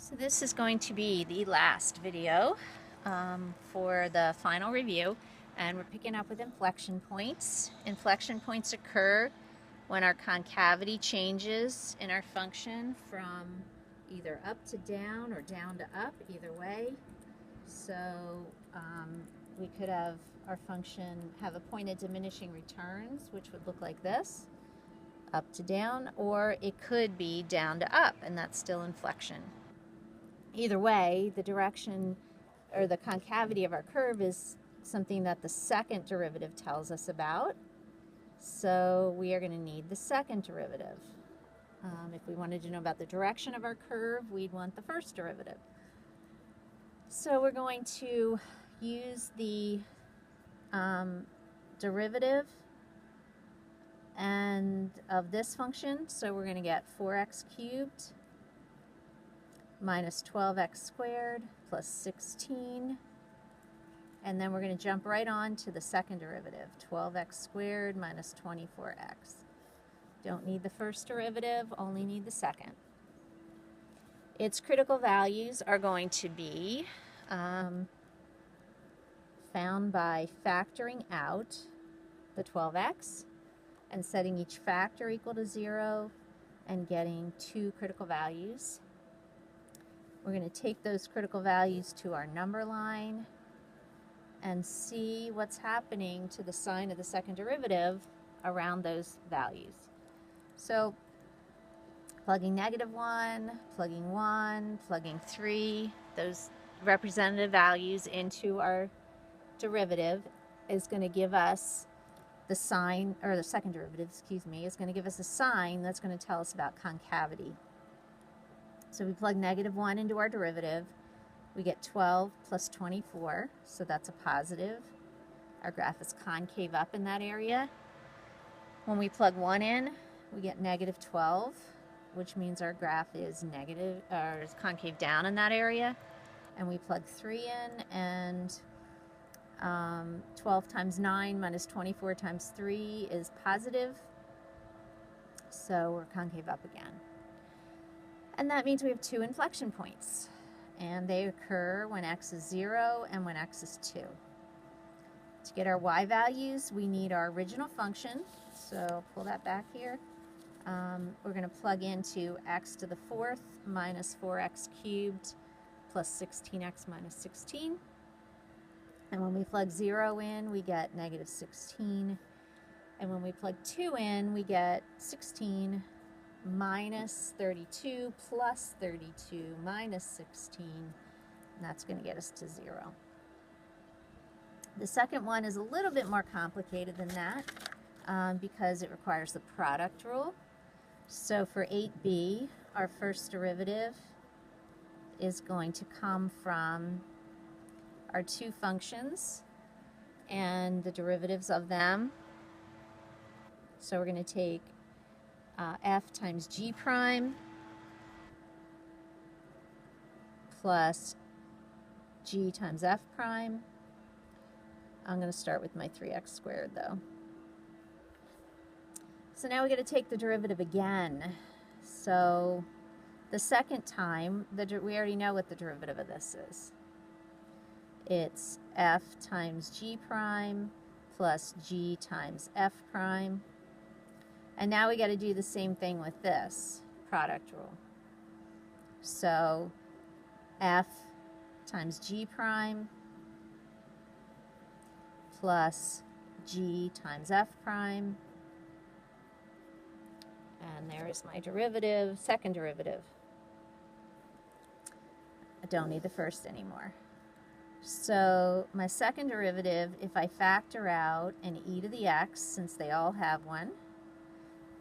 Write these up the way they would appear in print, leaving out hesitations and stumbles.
So this is going to be the last video for the final review, and we're picking up with inflection points. Inflection points occur when our concavity changes in our function from either up to down or down to up, either way. So we could have our function have a point of diminishing returns, which would look like this, up to down, or it could be down to up, and that's still inflection. Either way, the direction or the concavity of our curve is something that the second derivative tells us about. So we are going to need the second derivative. If we wanted to know about the direction of our curve, we'd want the first derivative. So we're going to use the derivative and of this function. So we're going to get 4x cubed minus 12x squared plus 16. And then we're going to jump right on to the second derivative, 12x squared minus 24x. Don't need the first derivative, only need the second. Its critical values are going to be found by factoring out the 12x and setting each factor equal to 0 and getting two critical values. We're going to take those critical values to our number line and see what's happening to the sign of the second derivative around those values. So plugging -1, plugging 1, plugging 3, those representative values into our derivative is going to give us the sign, or the second derivative, excuse me, is going to give us a sign that's going to tell us about concavity. So we plug -1 into our derivative, we get 12 plus 24, so that's a positive. Our graph is concave up in that area. When we plug 1 in, we get -12, which means our graph is negative, or is concave down in that area. And we plug 3 in, and 12 times 9 minus 24 times 3 is positive, so we're concave up again. And that means we have two inflection points, and they occur when x is 0 and when x is 2. To get our y values, we need our original function, so pull that back here. We're going to plug into x to the 4th minus 4x cubed plus 16x minus 16. And when we plug 0 in, we get -16. And when we plug 2 in, we get 16 minus 32 plus 32 minus 16, and that's going to get us to 0. The second one is a little bit more complicated than that because it requires the product rule. So for 8b, our first derivative is going to come from our two functions and the derivatives of them. So we're going to take f times g prime plus g times f prime. I'm going to start with my 3x squared though. So now we got to take the derivative again. So the second time, we already know what the derivative of this is. It's f times g prime plus g times f prime. And now we got to do the same thing with this product rule. So f times g prime plus g times f prime. And there is my derivative, second derivative. I don't need the first anymore. So my second derivative, if I factor out an e to the x, since they all have one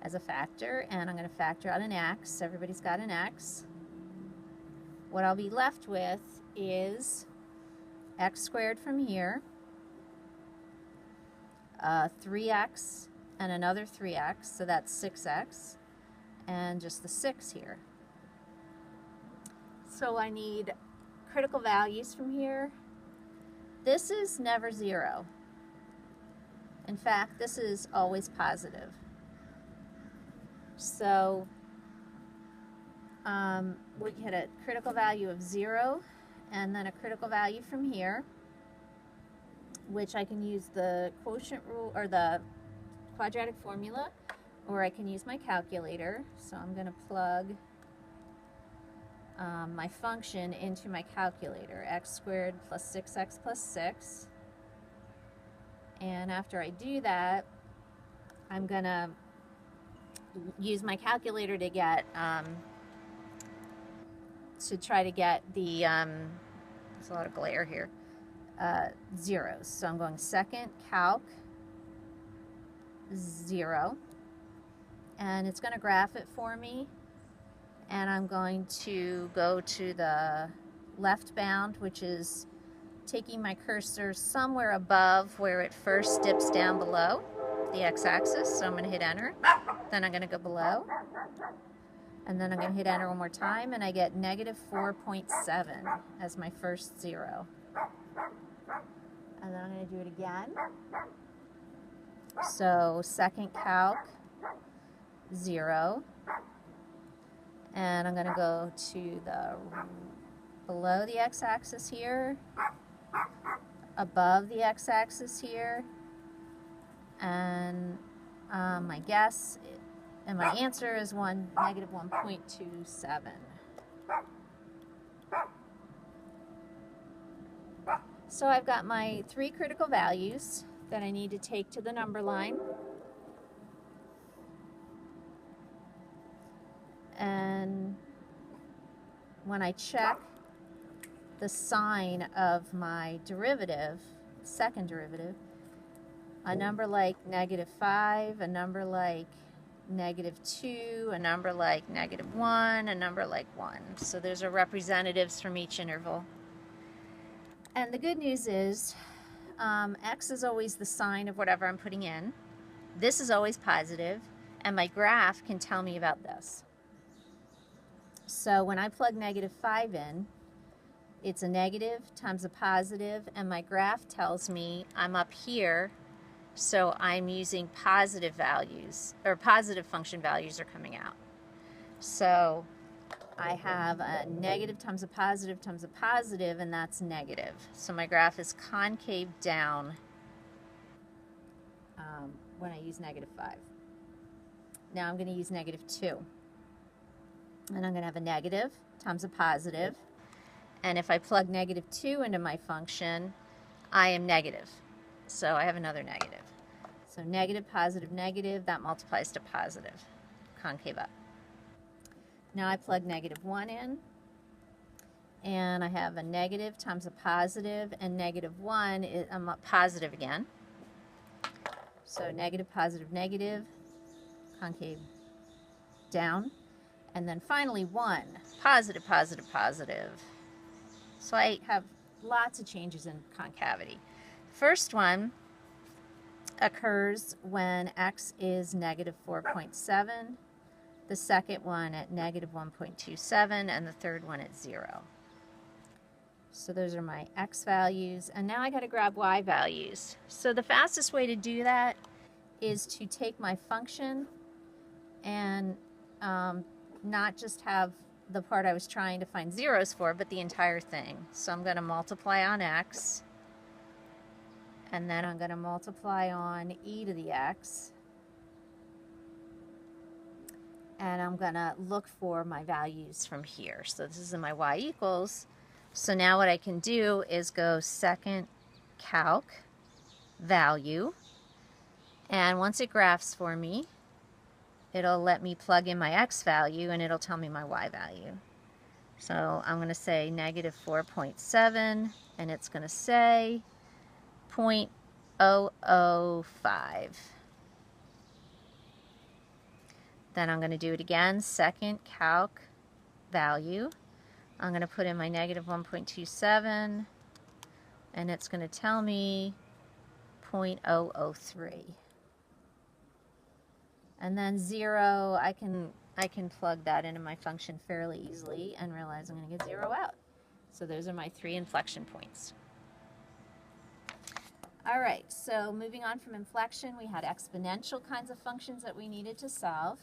as a factor, and I'm going to factor out an x, everybody's got an x, what I'll be left with is x squared from here, 3x and another 3x, so that's 6x, and just the 6 here. So I need critical values from here. This is never 0. In fact, this is always positive. So we get a critical value of 0 and then a critical value from here, which I can use the quotient rule or the quadratic formula, or I can use my calculator. So I'm going to plug my function into my calculator, x squared plus 6x plus 6. And after I do that, I'm going to use my calculator to get, to try to get the, there's a lot of glare here, zeros. So I'm going second calc 0, and it's going to graph it for me. And I'm going to go to the left bound, which is taking my cursor somewhere above where it first dips down below the x-axis. So I'm going to hit enter. Then I'm going to go below. And then I'm going to hit enter one more time, and I get negative 4.7 as my first 0. And then I'm going to do it again. So second calc 0. And I'm going to go to the below the x-axis here, above the x-axis here, and my guess and my answer is negative 1.27. So I've got my 3 critical values that I need to take to the number line. And when I check the sign of my derivative, second derivative, a number like negative 5, a number like negative 2, a number like negative 1, a number like 1. So those are representatives from each interval. And the good news is x is always the sign of whatever I'm putting in. This is always positive, and my graph can tell me about this. So when I plug negative 5 in, it's a negative times a positive, and my graph tells me I'm up here, so I'm using positive values, or positive function values are coming out. So I have a negative times a positive, and that's negative. So my graph is concave down when I use negative 5. Now I'm going to use negative 2. And I'm going to have a negative times a positive. And if I plug negative 2 into my function, I am negative. So I have another negative. So negative, negative, that multiplies to positive, concave up. Now I plug negative 1 in, and I have a negative times a positive, and negative 1, I'm up positive again. So negative, negative, concave down. And then finally 1, positive, positive. So I have lots of changes in concavity. First one occurs when x is negative 4.7, the second one at negative 1.27, and the third one at 0. So those are my x values, and now I got to grab y values. So the fastest way to do that is to take my function and not just have the part I was trying to find zeros for, but the entire thing. So I'm going to multiply on x, and then I'm going to multiply on e to the x, and I'm going to look for my values from here. So this is my y equals. So now what I can do is go second calc value, and once it graphs for me, it'll let me plug in my x value, and it'll tell me my y value. So I'm going to say negative 4.7, and it's going to say 0.005. Then I'm going to do it again, second calc value. I'm going to put in my negative 1.27, and it's going to tell me 0.003. And then 0, I can plug that into my function fairly easily and realize I'm going to get 0 out. So those are my 3 inflection points. All right, so moving on from inflection, we had exponential kinds of functions that we needed to solve.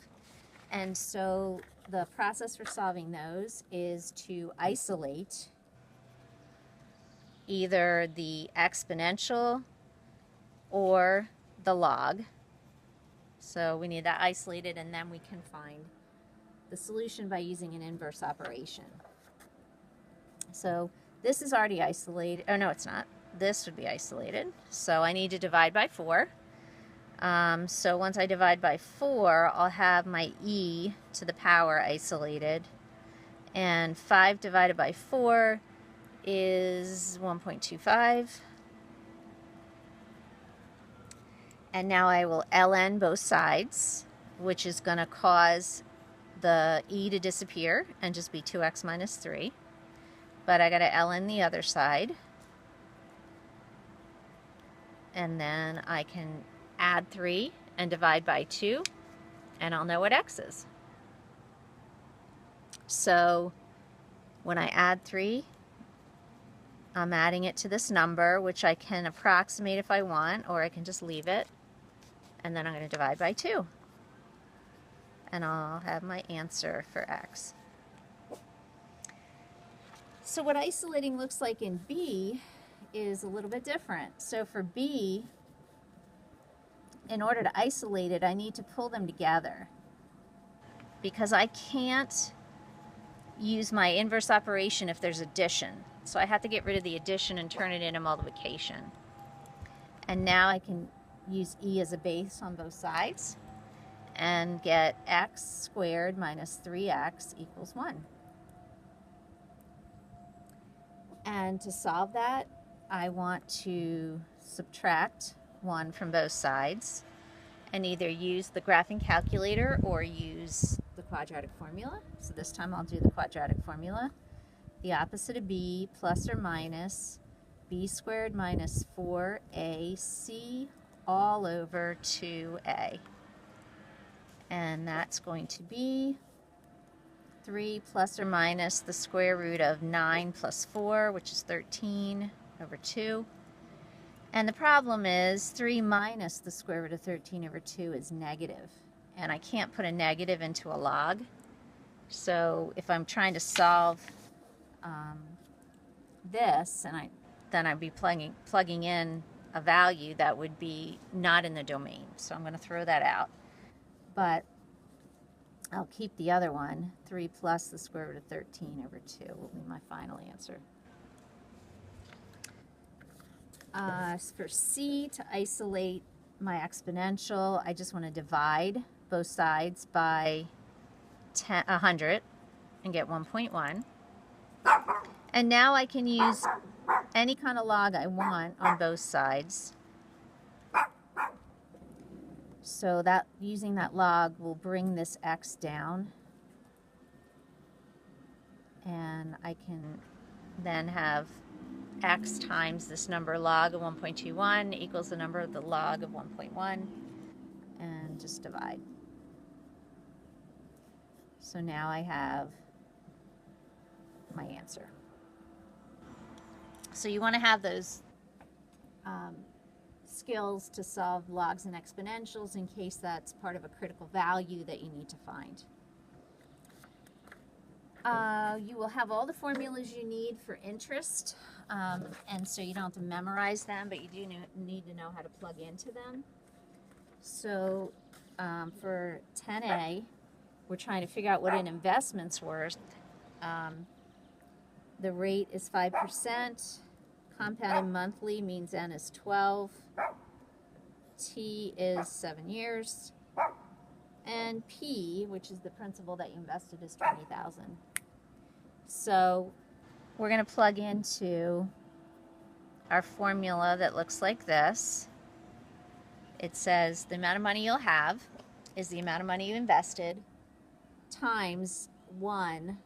And so the process for solving those is to isolate either the exponential or the log. So we need that isolated, and then we can find the solution by using an inverse operation. So this is already isolated. Oh, no, it's not. This would be isolated. So I need to divide by 4. So once I divide by 4, I'll have my e to the power isolated. And 5 divided by 4 is 1.25. And now I will ln both sides, which is going to cause the e to disappear and just be 2x minus 3. But I got to ln the other side. And then I can add 3 and divide by 2, and I'll know what x is. So when I add 3, I'm adding it to this number, which I can approximate if I want, or I can just leave it. And then I'm going to divide by 2. And I'll have my answer for x. So what isolating looks like in B is a little bit different. So for B, in order to isolate it, I need to pull them together, because I can't use my inverse operation if there's addition. So I have to get rid of the addition and turn it into multiplication. And now I can use e as a base on both sides and get x squared minus 3x equals 1. And to solve that, I want to subtract 1 from both sides and either use the graphing calculator or use the quadratic formula. So this time I'll do the quadratic formula. The opposite of b plus or minus b squared minus 4ac all over 2a. And that's going to be 3 plus or minus the square root of 9 plus 4, which is 13 over 2. And the problem is 3 minus the square root of 13 over 2 is negative. And I can't put a negative into a log. So if I'm trying to solve this, and then I'd be plugging in a value that would be not in the domain. So I'm going to throw that out. But I'll keep the other one. 3 plus the square root of 13 over 2 will be my final answer. For C, to isolate my exponential, I just want to divide both sides by 100 and get 1.1. And now I can use any kind of log I want on both sides. So that using that log will bring this x down. And I can then have x times this number log of 1.21 equals the number of the log of 1.1, and just divide. So now I have my answer. So you want to have those skills to solve logs and exponentials in case that's part of a critical value that you need to find. You will have all the formulas you need for interest, and so you don't have to memorize them, but you do need to know how to plug into them. So for 10A, we're trying to figure out what an investment's worth. The rate is 5%. Compounded monthly means N is 12. T is 7 years. And P, which is the principal that you invested, is $20,000. So we're going to plug into our formula that looks like this. It says the amount of money you'll have is the amount of money you invested times 1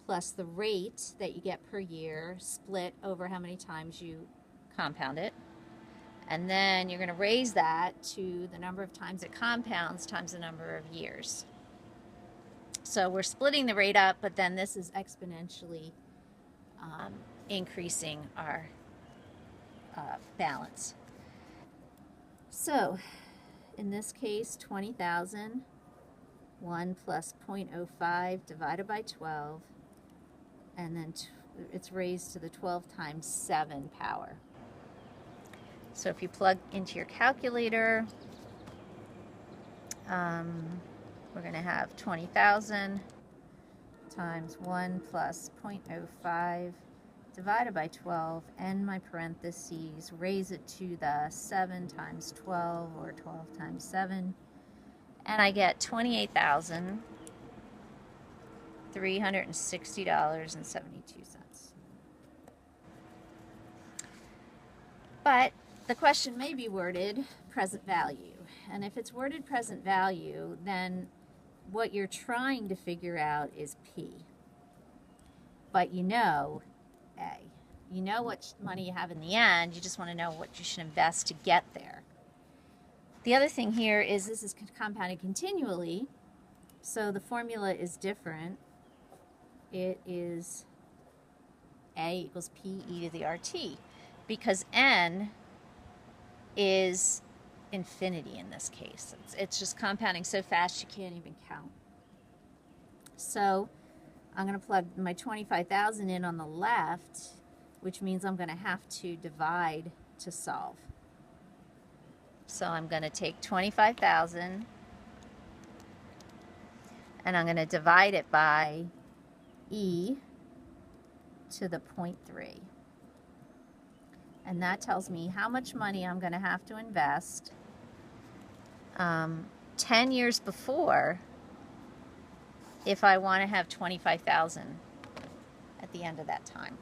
plus the rate that you get per year split over how many times you compound it. And then you're going to raise that to the number of times it compounds times the number of years. So we're splitting the rate up, but then this is exponentially increasing our balance. So in this case, 20,000 1 plus 0.05 divided by 12, and then it's raised to the 12 times 7 power. So if you plug into your calculator, we're going to have 20,000 times 1 plus 0.05 divided by 12, and my parentheses, raise it to the 7 times 12, or 12 times 7, and I get $28,360.72. But the question may be worded present value, and if it's worded present value, then what you're trying to figure out is P. But you know A. You know what money you have in the end, you just want to know what you should invest to get there. The other thing here is this is compounded continually, so the formula is different. It is A equals PE to the RT, because N is infinity in this case. It's just compounding so fast you can't even count. So I'm going to plug my 25,000 in on the left, which means I'm going to have to divide to solve. So I'm going to take 25,000 and I'm going to divide it by E to the 0.3. And that tells me how much money I'm going to have to invest 10 years before if I want to have 25,000 at the end of that time.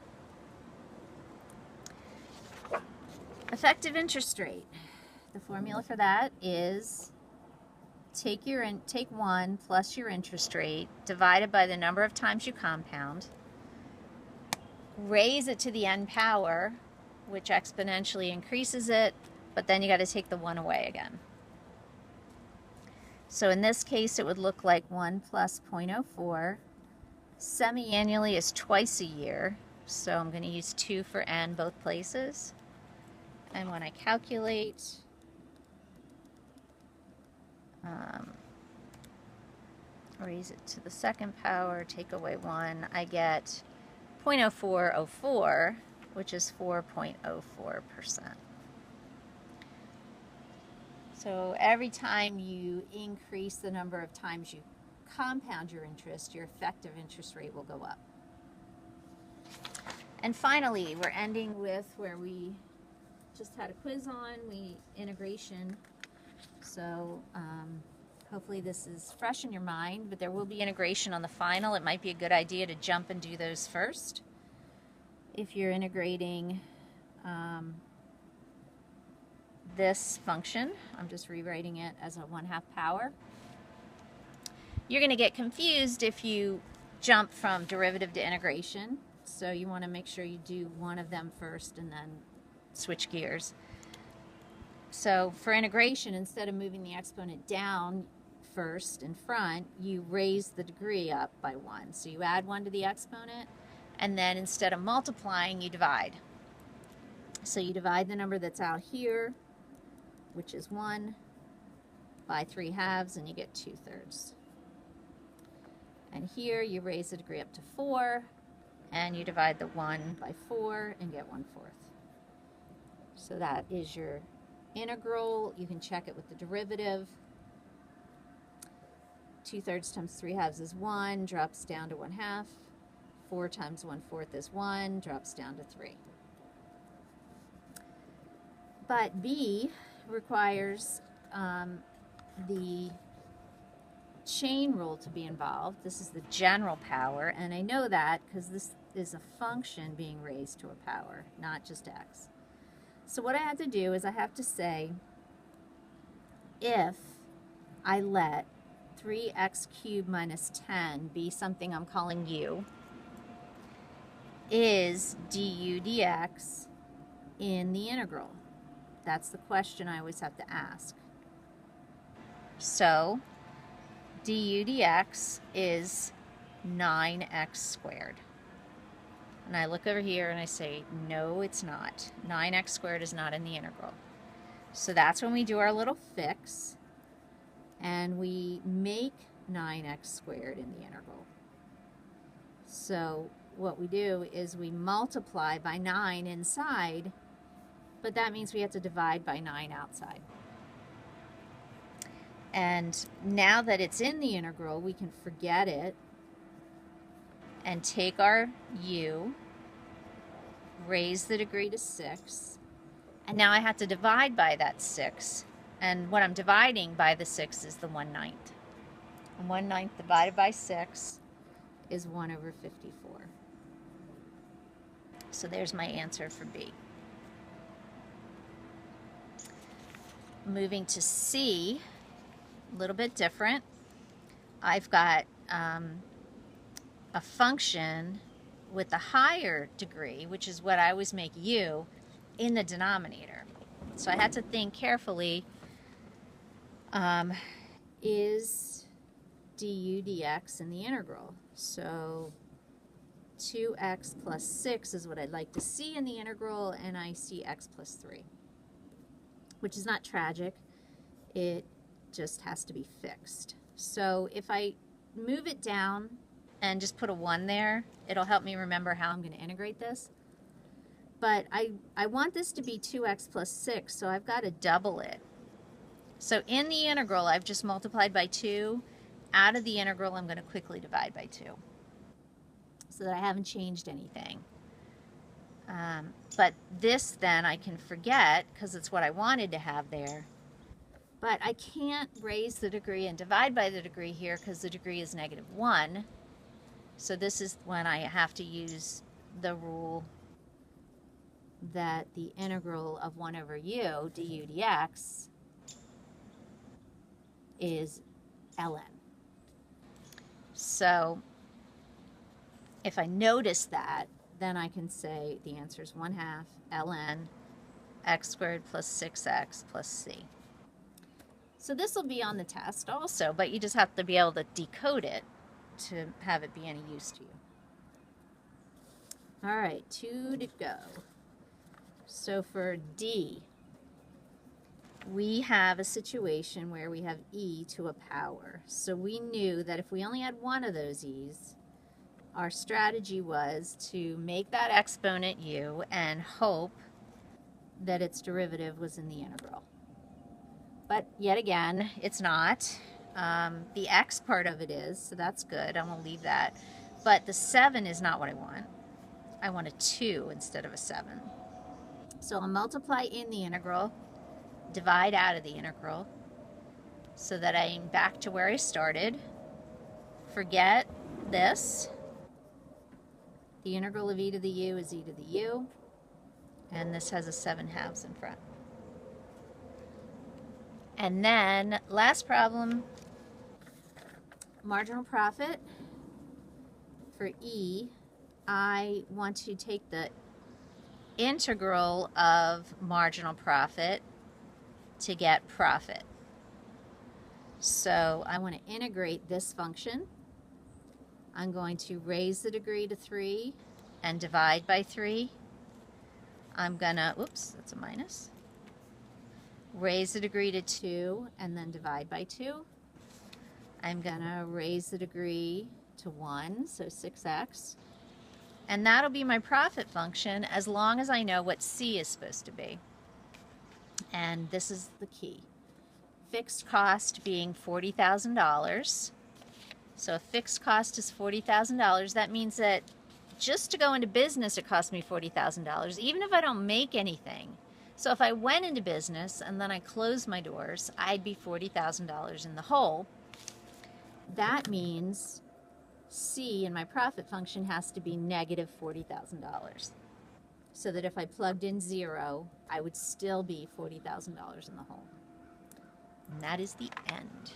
Effective interest rate. The formula for that is take 1 plus your interest rate divided by the number of times you compound, raise it to the n power, which exponentially increases it, but then you got to take the 1 away again. So in this case, it would look like 1 plus 0.04. Semi-annually is twice a year, so I'm going to use 2 for n both places. And when I calculate, raise it to the second power, take away 1, I get 0.0404, which is 4.04%. So every time you increase the number of times you compound your interest, your effective interest rate will go up. And finally, we're ending with where we just had a quiz on, integration. So hopefully this is fresh in your mind, but there will be integration on the final. It might be a good idea to jump and do those first. If you're integrating this function, I'm just rewriting it as a 1/2 power. You're going to get confused if you jump from derivative to integration. So you want to make sure you do one of them first and then switch gears. So for integration, instead of moving the exponent down first in front, you raise the degree up by 1. So you add 1 to the exponent, and then instead of multiplying, you divide. So you divide the number that's out here, which is 1, by 3/2, and you get 2/3. And here you raise the degree up to 4, and you divide the 1 by 4 and get 1/4. So that is your integral. You can check it with the derivative. 2/3 times 3/2 is 1, drops down to 1/2. 4 times 1/4 is 1, drops down to 3. But B requires the chain rule to be involved. This is the general power, and I know that because this is a function being raised to a power, not just x. So what I have to do is I have to say, if I let 3x cubed minus 10 be something I'm calling u, is du dx in the integral? That's the question I always have to ask. So du dx is 9x squared. And I look over here and I say, no, it's not. 9x squared is not in the integral. So that's when we do our little fix, and we make 9x squared in the integral. So what we do is we multiply by 9 inside, but that means we have to divide by 9 outside. And now that it's in the integral, we can forget it and take our u, raise the degree to 6, and now I have to divide by that 6. And what I'm dividing by the 6 is the 1/9. And 1/9 divided by 6 is 1 over 54. So there's my answer for B. Moving to C, a little bit different. I've got a function with a higher degree, which is what I always make u, in the denominator. So I had to think carefully, is du dx in the integral? So 2x plus 6 is what I'd like to see in the integral, and I see x plus 3, which is not tragic. It just has to be fixed. So if I move it down and just put a 1 there, it'll help me remember how I'm going to integrate this. But I want this to be 2x plus 6, so I've got to double it. So in the integral, I've just multiplied by 2. Out of the integral, I'm going to quickly divide by 2, so that I haven't changed anything. But this then I can forget, because it's what I wanted to have there. But I can't raise the degree and divide by the degree here, because the degree is -1. So this is when I have to use the rule that the integral of 1 over u du dx is ln. So if I notice that, then I can say the answer is 1/2 ln x squared plus 6x plus c. So this will be on the test also, but you just have to be able to decode it to have it be any use to you. All right, 2 to go. So for D, we have a situation where we have e to a power. So we knew that if we only had one of those e's, our strategy was to make that exponent u and hope that its derivative was in the integral. But yet again, it's not. The x part of it is, so that's good. I'm going to leave that. But the 7 is not what I want. I want a 2 instead of a 7. So I'll multiply in the integral, divide out of the integral, so that I'm back to where I started. Forget this. The integral of e to the u is e to the u, and this has a 7/2 in front. And then, last problem, marginal profit. For E, I want to take the integral of marginal profit to get profit. So I want to integrate this function. I'm going to raise the degree to 3 and divide by 3. I'm going to, oops, that's a minus. Raise the degree to 2 and then divide by 2. I'm going to raise the degree to 1, so 6x. And that'll be my profit function as long as I know what C is supposed to be. And this is the key. Fixed cost being $40,000. So if fixed cost is $40,000, that means that just to go into business it cost me $40,000, even if I don't make anything. So if I went into business and then I closed my doors, I'd be $40,000 in the hole. That means C in my profit function has to be negative $40,000. So that if I plugged in 0, I would still be $40,000 in the hole. And that is the end.